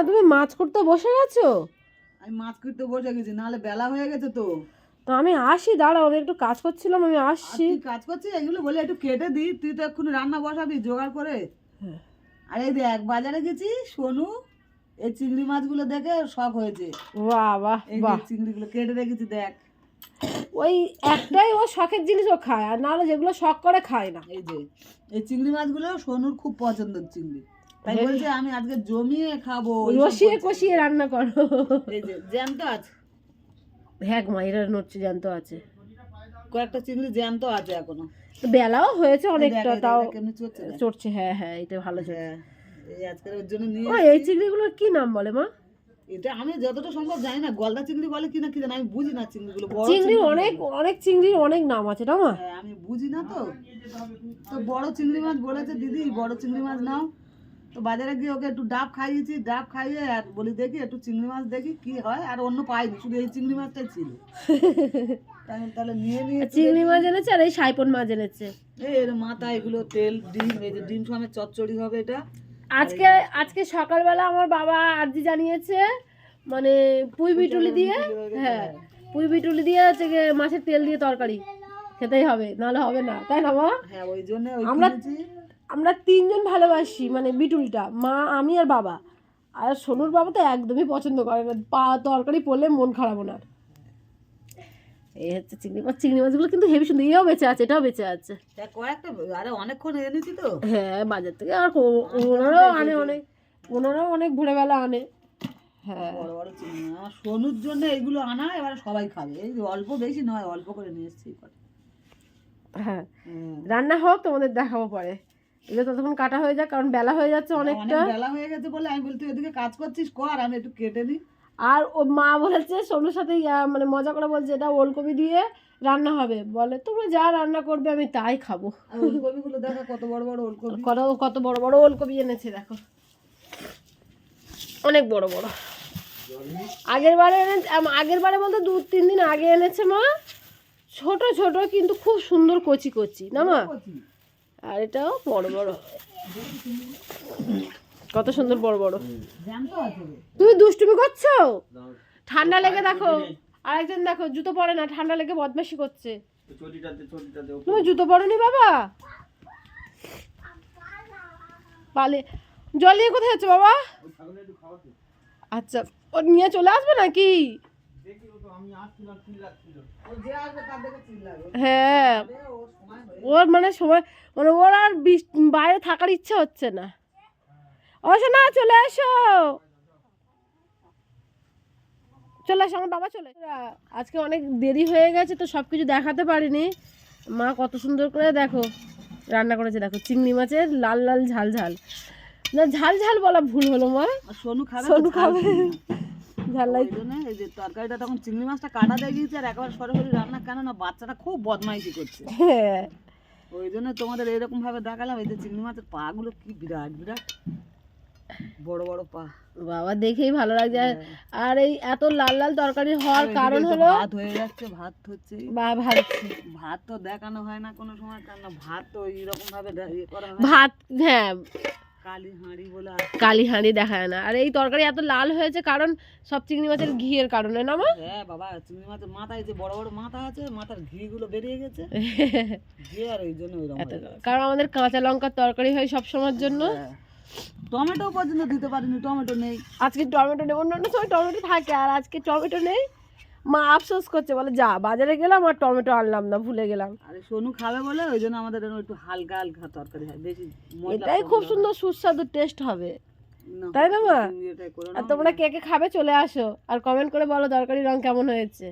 তুমি মাছ করতে বসে গেছো? আমি মাছ করতে বসে গেছি, নাহলে বেলা হয়ে গেছে তো। তো আমি আসি, দাঁড়াও, আমি একটু কাজ করছিলাম, আমি আসছি। তুই কাজ করছিস, এগুলো বলে একটু কেটে দি, তুই তো এক্ষুনি রান্না বসাবি জোগাড় করে। আর এই দেখ, বাজারে গেছি সোনু, এই চিংড়ি মাছগুলো দেখে শখ হয়েছে। বাহ বাহ এই বাহ, চিংড়িগুলো কেটে রেখেছি দেখ। ওই একটাই ও শখের জিনিস ও খায়, আর নাহলে যেগুলো শখ করে খায় না। এই যে এই চিংড়ি মাছগুলো সোনুর খুব পছন্দের চিংড়ি, তাই বলছে আমি আজকে জমিয়ে খাবো। রসিয়ে কষিয়ে রান্না করো। এই যে জ্যান্ত আছে। হ্যাঁ মা, এরা নড়ছে, জ্যান্ত আছে, কয়েকটা চিংড়ি জ্যান্ত আছে এখনো। বেলাও হয়েছে অনেকটা, তাও কেমনি চলছে দেখ। চড়ছে। হ্যাঁ হ্যাঁ, এটা ভালো চলছে। হ্যাঁ, এই আজকের ওর জন্য নিয়ে এই চিংড়িগুলোর কি নাম বলে মা? এটা আমি যতটা সম্ভব জানি না, গলদা চিংড়ি বলে কিনা কি জানি, আমি বুঝি না চিংড়িগুলো। বড় চিংড়ি অনেক অনেক চিংড়ির অনেক নাম আছে না মা? হ্যাঁ, আমি বুঝি না তো। তো বড় চিংড়ি মাছ বলেছে দিদি, বড় চিংড়ি মাছ নাও। তো বাজারে গিয়ে ওকে একটু ডাব খাইয়েছি, ডাব খাইয়ে আর বলি দেখি একটু চিংড়ি মাছ দেখি কি হয়, আর অন্য পাইনি, শুধু এই চিংড়ি মাছটাই ছিল। তাহলে নিয়ে নিয়ে চিংড়ি মাছ এনেছে আর এই সাইপন মাছ এনেছে। এর মাথা, এগুলো তেল, ডিম, এই যে ডিম সমেত চচ্চড়ি হবে এটা। আজকে আজকে সকালবেলা আমার বাবা আরজি জানিয়েছে, মানে পুঁই বিটুলি দিয়ে, হ্যাঁ পুঁই বিটুলি দিয়ে হচ্ছে মাছের তেল দিয়ে তরকারি খেতেই হবে, নাহলে হবে না, তাই না মা? হ্যাঁ, ওই জন্য আমরা তিনজন ভালোবাসি, মানে বিটুলটা, মা, আমি আর বাবা। আর সোনুর বাবা তো একদমই পছন্দ করে না, তরকারি পড়লে মন খারাপ ওনার। এই হচ্ছে চিংড়ি মাছ। চিংড়ি মাছগুলো কিন্তু হেভি সুন্দর, এও বেঁচে আছে, এটাও বেঁচে আছে। কয়েকটা, আরে অনেকক্ষণ এনেছি তো। হ্যাঁ বাজার থেকে, আর ওনারাও অনেক ভোরবেলা আনে। হ্যাঁ, বড় বড় চিংড়ি আমার সোনুর জন্য এগুলো আনা, এবার সবাই খাবে। এই যে অল্প বেশি নয়, অল্প করে নিয়ে এসেছি। হ্যাঁ রান্না হোক, তোমাদের দেখাবো পরে। এগুলো ততক্ষণ কাটা হয়ে যাক, কারণ বেলা হয়ে যাচ্ছে অনেকটা। বেলা হয়ে গেছে বলে আমি বলি তুই এদিকে কাজ করছিস কর, আমি একটু কেটে নিই। আর ও মা বলেছে সোনুর সাথে মানে মজা করে বলছে এটা ওলকপি দিয়ে রান্না হবে, বলে তোমরা যা রান্না করবে আমি তাই খাবো। ওলকপিগুলো দেখো কত বড় বড় ওলকপি, কত বড় বড় ওলকপি এনেছে দেখো, অনেক বড় বড়। আগের বারে বলতে 2-3 দিন আগে এনেছে মা, ছোট ছোট কিন্তু খুব সুন্দর কচি কচি না মা? আর এটাও বড় বড়, কত সুন্দর বড় বড়। তুমি দুষ্টুমি করছো, ঠান্ডা লেগে দেখো। আরেকজন দেখো জুতো পরে না, ঠান্ডা লেগে বদমাশি করছে। তুমি জুতো পরনি বাবা? পালে জল নিয়ে কোথায় যাচ্ছে বাবা? আচ্ছা, ও নিয়ে চলে আসবে নাকি? হ্যাঁ, ওর মানে সময়, মানে ওর আর বাইরে থাকার ইচ্ছা হচ্ছে না। অবশ্য না, চলে আসো, চলে আসো, আমার বাবা চলে। আজকে অনেক দেরি হয়ে গেছে তো সবকিছু দেখাতে পারিনি। মা কত সুন্দর করে দেখো রান্না করেছে, দেখো চিংড়ি মাছের লাল লাল ঝাল ঝাল, না ঝাল ঝাল বলা ভুল হলো মা, সোনু খাবে ঝাল লাই। এই যে তরকারিটা তখন চিংড়ি মাছটা কাটা দিয়ে গিয়েছে, আর একবার সরাসরি রান্না, কেন না বাচ্চাটা খুব বদমাইশি করছে। হ্যাঁ, ওই জন্য তোমাদের এরকম ভাবে দেখালাম। এই যে চিংড়ি মাছের পা গুলো কি বিরাট বিরাট বড় বড় পা, বাবা দেখেই ভালো লাগছে। আর এই এত লাল লাল তরকারি হওয়ার কারণ হলো ভাত হয়ে যাচ্ছে, ভাত হচ্ছে, ভাত তো দেখানো হয় না কোনো সময়, কারণ ভাত তো এইরকম ভাবে করা হয় ভাত। হ্যাঁ, কালি হাঁড়ি দেখায় না। আর এই তরকারি এত লাল হয়েছে কারণ সব চিংড়ি মাছের ঘিয়ের কারণে না মা? হ্যাঁ বাবা, চিংড়ি মাছের মাথায় যে বড় বড় মাথা আছে, মাথার ঘি গুলো বেরিয়ে গেছে, ঘি, আর এই জন্য কারণ আমাদের কাঁচা লঙ্কার তরকারি হয় সব সময়ের জন্য। টমেটো পর্যন্ত দিতে পারিনি, টমেটো নেই আজকে, টমেটো নেই, অন্য সময় টমেটো থাকে, আর আজকে টমেটো নেই। মা আফসোস করছে, বলে যা বাজারে গেলাম আর টমেটো আনলাম না, ভুলে গেলাম। আরে সোনু খাবে বলে ওই জন্য আমাদের একটু হালকা হালকা তরকারি হয়, বেশি এটাই খুব সুন্দর সুস্বাদু টেস্ট হবে, তাই না মা? আর তোমরা কে কে খাবে চলে আসো, আর কমেন্ট করে বলো তরকারির রং কেমন হয়েছে।